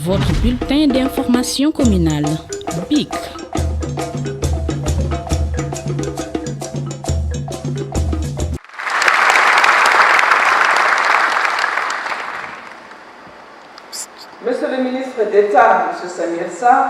Votre bulletin d'information communale, BIC. Monsieur le ministre d'État, M. Samir Sarr,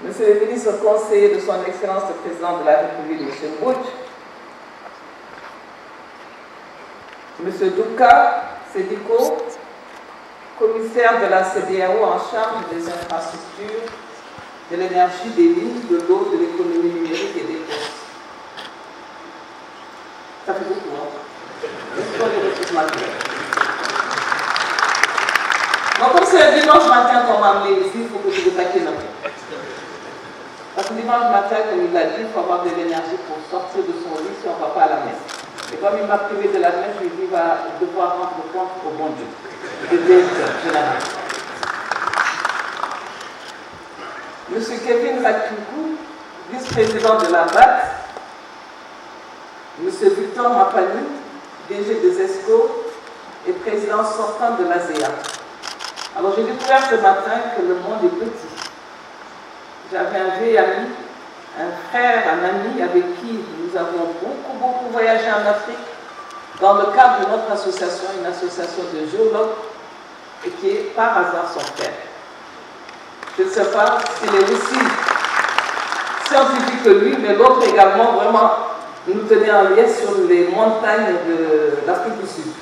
Monsieur le ministre conseiller de son Excellence le Président de la République, M. Mbouch, M. Douka Sédiko, commissaire de la CEDEAO en charge des infrastructures, de l'énergie, des lignes, de l'eau, de l'économie numérique et des postes. Ça fait beaucoup, hein? Donc, comme c'est dimanche matin qu'on m'a amené ici, il faut que je le taquine un peu. Parce que dimanche matin, comme il l'a dit, il faut avoir de l'énergie pour sortir de son lit si on ne va pas à la messe. Et comme il m'a privé de la messe, je lui ai dit qu'il va devoir rendre compte au bon Dieu, le directeur général. Monsieur Kevin Rakikou, vice-président de la BAT, Monsieur Victor Mapani, DG des ESCO et président sortant de l'ASEA. Alors j'ai découvert ce matin que le monde est petit. J'avais un vieil ami, un frère, un ami avec qui nous avons beaucoup voyagé en Afrique dans le cadre de notre association, une association de géologues, et qui est par hasard son frère. Je ne sais pas s'il est aussi scientifique que lui, mais l'autre également vraiment nous tenait en lien sur les montagnes de l'Afrique du Sud.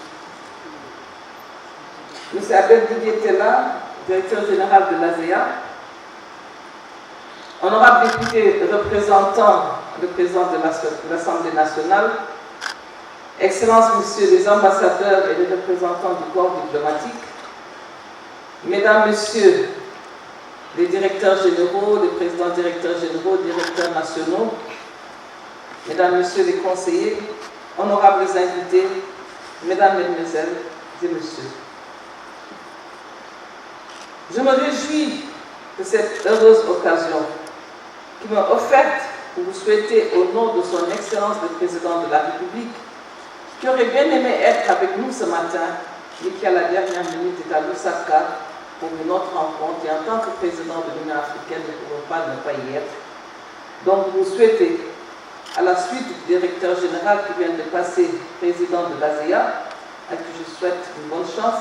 M. Abel Didier Tella, directeur général de l'ASEA, honorable député représentant le président de l'Assemblée nationale, Excellences, Messieurs les ambassadeurs et les représentants du corps diplomatique, Mesdames, Messieurs les directeurs généraux, les présidents directeurs généraux, directeurs nationaux, Mesdames, Messieurs les conseillers, honorables invités, Mesdames, Mesdemoiselles et Messieurs. Je me réjouis de cette heureuse occasion qui m'a offerte pour vous souhaiter au nom de son Excellence le Président de la République, qui aurait bien aimé être avec nous ce matin, mais qui à la dernière minute est à Lusaka pour une autre rencontre et en tant que président de l'Union africaine ne pouvons pas ne pas y être. Donc vous souhaitez, à la suite du directeur général qui vient de passer président de l'ASEA, à qui je souhaite une bonne chance,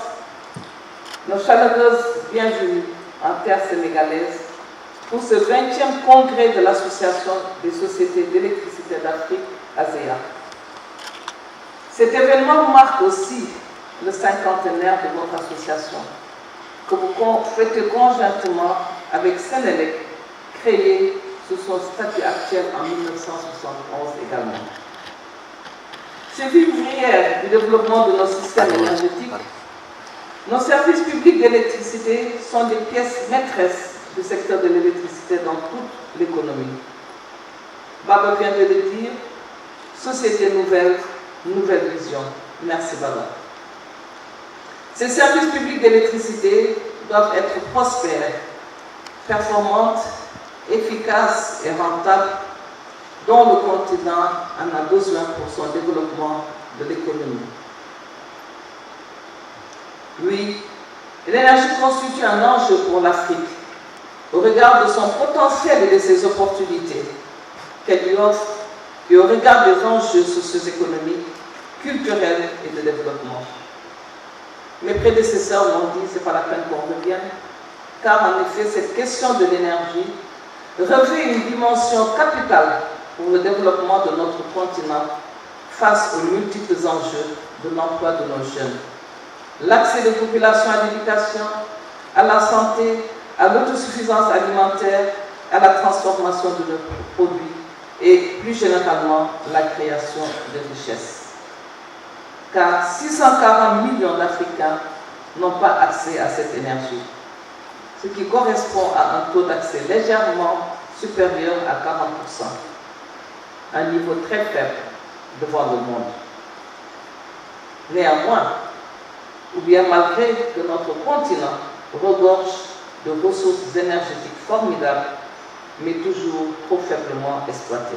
nos chaleureuses bienvenues en terre sénégalaise pour ce 20e congrès de l'Association des sociétés d'électricité d'Afrique, ASEA. Cet événement marque aussi le cinquantenaire de votre association, que vous faites conjointement avec Sénélec, créée sous son statut actuel en 1971 également. Cheville ouvrière du développement de nos systèmes énergétiques, nos services publics d'électricité sont des pièces maîtresses du secteur de l'électricité dans toute l'économie. Baba vient de le dire, société nouvelle, nouvelle vision. Merci Baba. Ces services publics d'électricité doivent être prospères, performantes, efficaces et rentables, dont le continent en a besoin pour son développement de l'économie. Oui, l'énergie constitue un enjeu pour l'Afrique, au regard de son potentiel et de ses opportunités qu'elle lui offre, et au regard des enjeux socio-économiques, culturels et de développement. Mes prédécesseurs l'ont dit, ce n'est pas la peine qu'on revienne, car en effet, cette question de l'énergie revêt une dimension capitale pour le développement de notre continent face aux multiples enjeux de l'emploi de nos jeunes. L'accès des populations à l'éducation, à la santé, à l'autosuffisance alimentaire, à la transformation de nos produits et plus généralement la création de richesses. Car 640 millions d'Africains n'ont pas accès à cette énergie, ce qui correspond à un taux d'accès légèrement supérieur à 40%, un niveau très faible devant le monde. Néanmoins, ou bien malgré que notre continent regorge de ressources énergétiques formidables, mais toujours trop faiblement exploitées.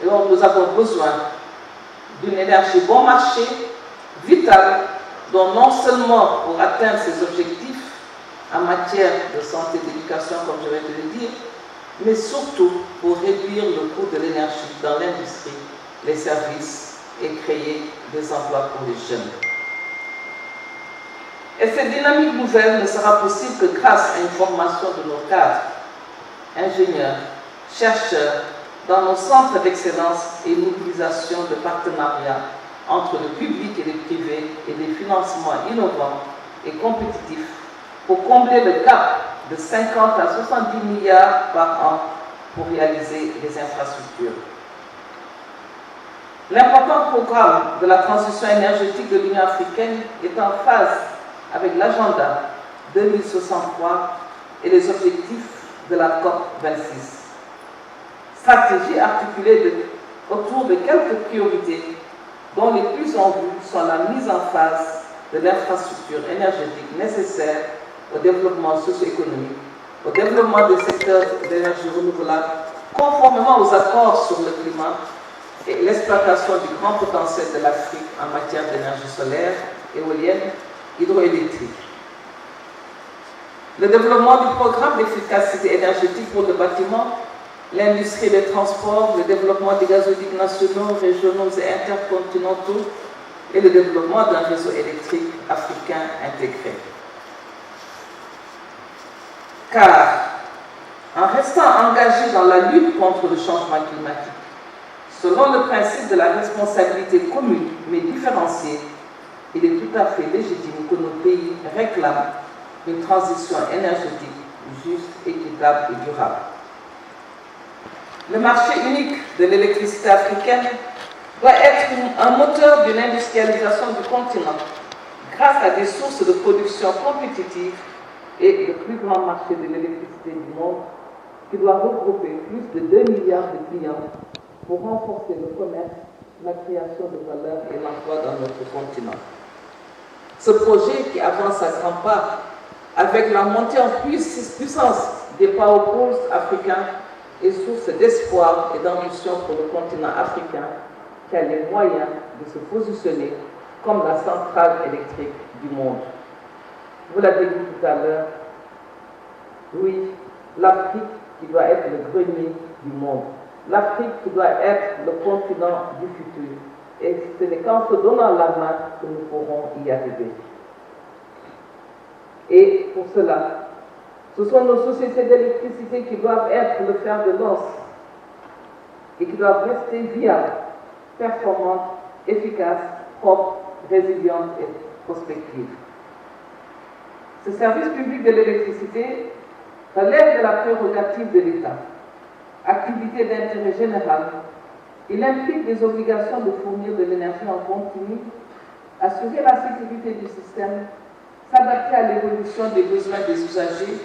Et donc nous avons besoin d'une énergie bon marché, vitale, dont non seulement pour atteindre ses objectifs en matière de santé et d'éducation, comme je vais te le dire, mais surtout pour réduire le coût de l'énergie dans l'industrie, les services et créer des emplois pour les jeunes. Et cette dynamique nouvelle ne sera possible que grâce à une formation de nos cadres, ingénieurs, chercheurs, dans nos centres d'excellence et une mobilisation de partenariats entre le public et le privé et des financements innovants et compétitifs pour combler le gap de 50 à 70 milliards par an pour réaliser les infrastructures. L'important programme de la transition énergétique de l'Union africaine est en phase avec l'agenda 2063 et les objectifs de la COP 26. Stratégie articulée autour de quelques priorités dont les plus en vue sont la mise en phase de l'infrastructure énergétique nécessaire au développement socio-économique, au développement des secteurs d'énergie renouvelable, conformément aux accords sur le climat et l'exploitation du grand potentiel de l'Afrique en matière d'énergie solaire, éolienne, hydroélectrique. Le développement du programme d'efficacité énergétique pour le bâtiment, l'industrie et les transports, le développement des gazoducs nationaux, régionaux et intercontinentaux et le développement d'un réseau électrique africain intégré. Car, en restant engagé dans la lutte contre le changement climatique, selon le principe de la responsabilité commune mais différenciée, il est tout à fait légitime que nos pays réclament une transition énergétique juste, équitable et durable. Le marché unique de l'électricité africaine doit être un moteur d'une industrialisation du continent grâce à des sources de production compétitives et le plus grand marché de l'électricité du monde qui doit regrouper plus de 2 milliards de clients pour renforcer le commerce, la création de valeur et l'emploi dans notre continent. Ce projet qui avance à grands pas avec la montée en puissance des power pools africains est source d'espoir et d'ambition pour le continent africain qui a les moyens de se positionner comme la centrale électrique du monde. Vous l'avez dit tout à l'heure, oui, l'Afrique qui doit être le grenier du monde. L'Afrique qui doit être le continent du futur. Et ce n'est qu'en se donnant la main que nous pourrons y arriver. Et pour cela, ce sont nos sociétés d'électricité qui doivent être le fer de lance et qui doivent rester viables, performantes, efficaces, propres, résilientes et prospectives. Ce service public de l'électricité relève de la prérogative de l'État. Activité d'intérêt général, il implique des obligations de fournir de l'énergie en continu, assurer la sécurité du système, s'adapter à l'évolution des besoins des usagers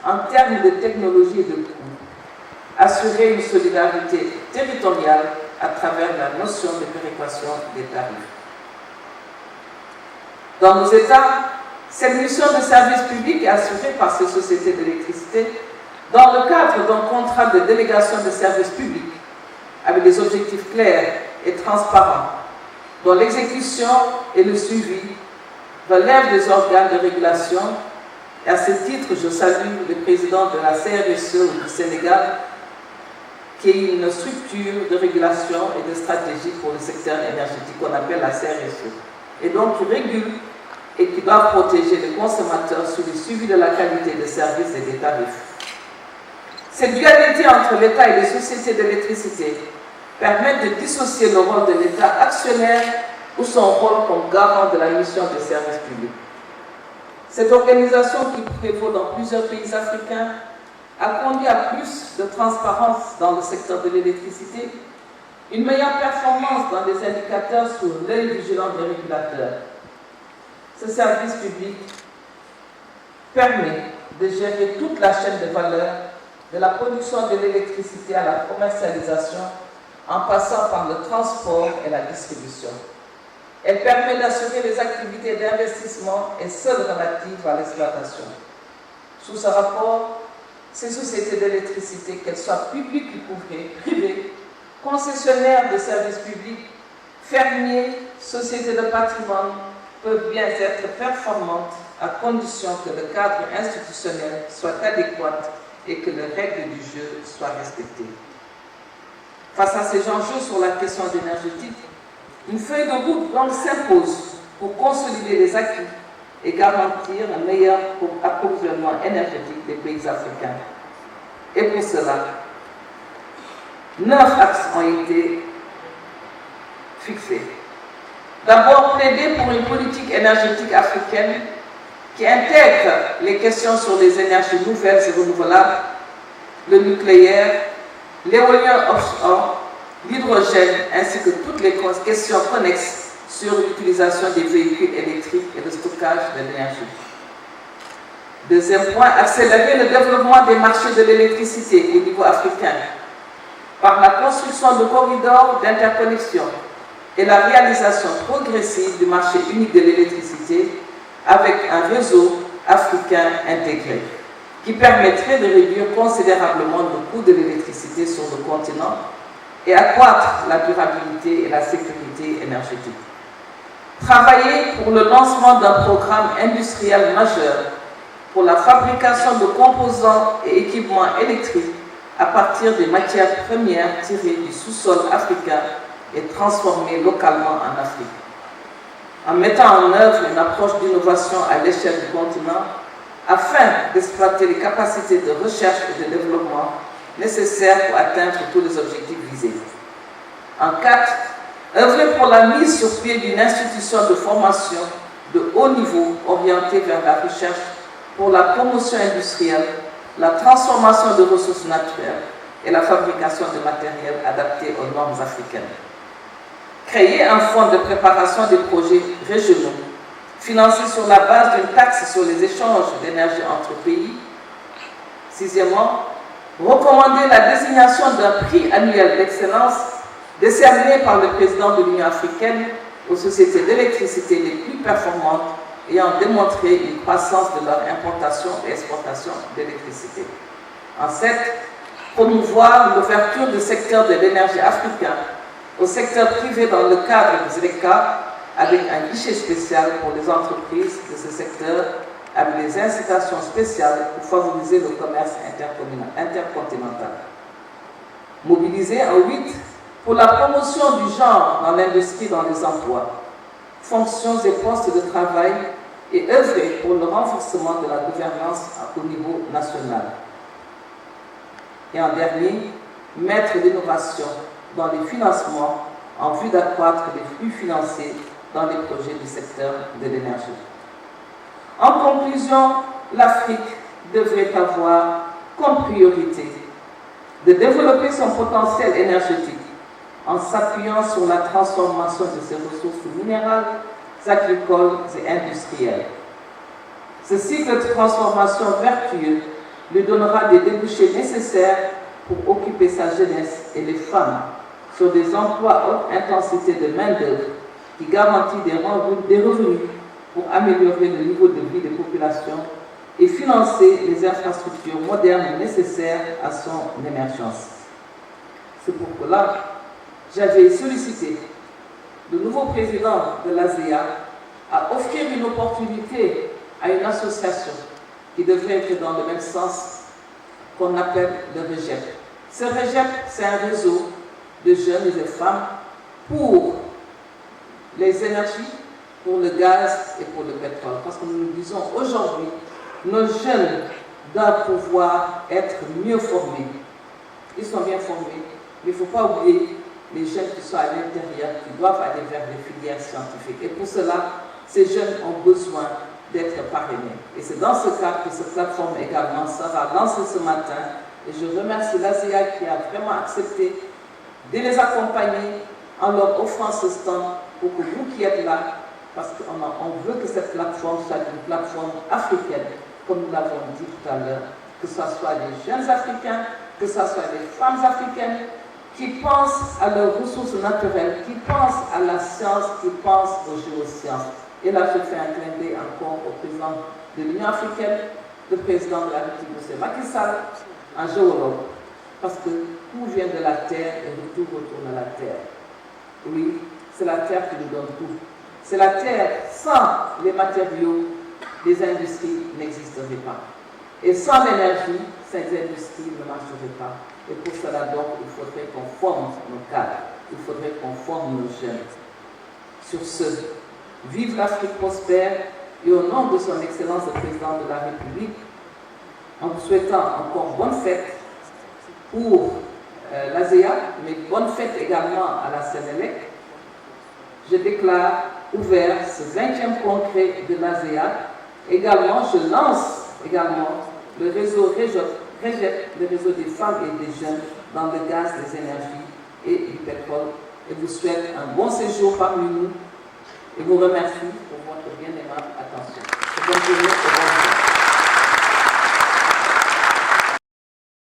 en termes de technologie et de coûts, assurer une solidarité territoriale à travers la notion de péréquation des tarifs. Dans nos États, cette mission de service public est assurée par ces sociétés d'électricité dans le cadre d'un contrat de délégation de service public avec des objectifs clairs et transparents, dont l'exécution et le suivi relèvent des organes de régulation. Et à ce titre, je salue le président de la CRSE du Sénégal, qui est une structure de régulation et de stratégie pour le secteur énergétique qu'on appelle la CRSE, et donc qui régule et qui doit protéger les consommateurs sur le suivi de la qualité des services et des tarifs. Cette dualité entre l'État et les sociétés d'électricité permet de dissocier le rôle de l'État actionnaire ou son rôle comme garant de la mission de service public. Cette organisation qui prévaut dans plusieurs pays africains a conduit à plus de transparence dans le secteur de l'électricité, une meilleure performance dans les indicateurs sous l'œil vigilant des régulateurs. Ce service public permet de gérer toute la chaîne de valeur, de la production de l'électricité à la commercialisation, en passant par le transport et la distribution. Elle permet d'assurer les activités d'investissement et celles relatives à l'exploitation. Sous ce rapport, ces sociétés d'électricité, qu'elles soient publiques ou privées, concessionnaires de services publics, fermiers, sociétés de patrimoine, peuvent bien être performantes à condition que le cadre institutionnel soit adéquat et que les règles du jeu soient respectées. Face à ces enjeux sur la question énergétique, une feuille de route donc s'impose pour consolider les acquis et garantir un meilleur approvisionnement énergétique des pays africains. Et pour cela, 9 axes ont été fixés. D'abord, plaider pour une politique énergétique africaine qui intègre les questions sur les énergies nouvelles et renouvelables, le nucléaire, l'éolien offshore, l'hydrogène, ainsi que toutes les questions connexes sur l'utilisation des véhicules électriques et le stockage de l'énergie. Deuxième point, accélérer le développement des marchés de l'électricité au niveau africain par la construction de corridors d'interconnexion et la réalisation progressive du marché unique de l'électricité avec un réseau africain intégré qui permettrait de réduire considérablement le coût de l'électricité sur le continent et accroître la durabilité et la sécurité énergétique. Travailler pour le lancement d'un programme industriel majeur pour la fabrication de composants et équipements électriques à partir des matières premières tirées du sous-sol africain et transformées localement en Afrique. En mettant en œuvre une approche d'innovation à l'échelle du continent afin d'exploiter les capacités de recherche et de développement nécessaires pour atteindre tous les objectifs visés. En 4, œuvrer pour la mise sur pied d'une institution de formation de haut niveau orientée vers la recherche pour la promotion industrielle, la transformation de ressources naturelles et la fabrication de matériel adapté aux normes africaines. Créer un fonds de préparation des projets régionaux, financé sur la base d'une taxe sur les échanges d'énergie entre pays. Sixièmement, recommander la désignation d'un prix annuel d'excellence décerné par le président de l'Union africaine aux sociétés d'électricité les plus performantes ayant démontré une croissance de leur importation et exportation d'électricité. En 7, promouvoir l'ouverture du secteur de l'énergie africain au secteur privé dans le cadre du ZLECA avec un guichet spécial pour les entreprises de ce secteur avec des incitations spéciales pour favoriser le commerce intercontinental. Mobiliser en 8 pour la promotion du genre dans l'industrie, dans les emplois, fonctions et postes de travail et œuvrer pour le renforcement de la gouvernance au niveau national. Et en dernier, mettre l'innovation dans les financements en vue d'accroître les flux financiers dans les projets du secteur de l'énergie. En conclusion, l'Afrique devrait avoir comme priorité de développer son potentiel énergétique en s'appuyant sur la transformation de ses ressources minérales, agricoles et industrielles. Ce cycle de transformation vertueux lui donnera des débouchés nécessaires pour occuper sa jeunesse et les femmes sur des emplois à haute intensité de main-d'œuvre qui garantit des revenus pour améliorer le niveau de vie des populations et financer les infrastructures modernes nécessaires à son émergence. C'est pourquoi j'avais sollicité le nouveau président de l'ASEA à offrir une opportunité à une association qui devrait être dans le même sens qu'on appelle le REGEP. Ce REGEP, c'est un réseau de jeunes et de femmes pour les énergies, pour le gaz et pour le pétrole. Parce que nous nous disons aujourd'hui, nos jeunes doivent pouvoir être mieux formés. Ils sont bien formés, mais il ne faut pas oublier les jeunes qui sont à l'intérieur, qui doivent aller vers les filières scientifiques. Et pour cela, ces jeunes ont besoin d'être parrainés. Et c'est dans ce cadre que cette plateforme également sera lancée ce matin. Et je remercie l'ASEA qui a vraiment accepté de les accompagner en leur offrant ce stand pour que vous qui êtes là, parce qu'on veut que cette plateforme soit une plateforme africaine, comme nous l'avons dit tout à l'heure, que ce soit les jeunes Africains, que ce soit les femmes africaines, qui pensent à leurs ressources naturelles, qui pensent à la science, qui pensent aux géosciences. Et là, je fais un clin d'œil encore au président de l'Union africaine, le président de la République, M. Macky Sall, un géologue. Parce que tout vient de la terre et tout retourne à la terre. Oui, c'est la terre qui nous donne tout. C'est la terre. Sans les matériaux, les industries n'existeraient pas. Et sans l'énergie, ces industries ne marcheraient pas. Et pour cela, donc, il faudrait qu'on forme nos cadres. Il faudrait qu'on forme nos jeunes. Sur ce, vive l'Afrique prospère et au nom de son Excellence le Président de la République, en vous souhaitant encore bonne fête pour l'ASEA, mais bonne fête également à la Sénélec, je déclare ouvert ce 20e congrès de l'ASEA. Également, je lance également le réseau REGEP, le réseau des femmes et des jeunes dans le gaz, les énergies et du pétrole. Et vous souhaite un bon séjour parmi nous et vous remercie pour votre bien aimable attention.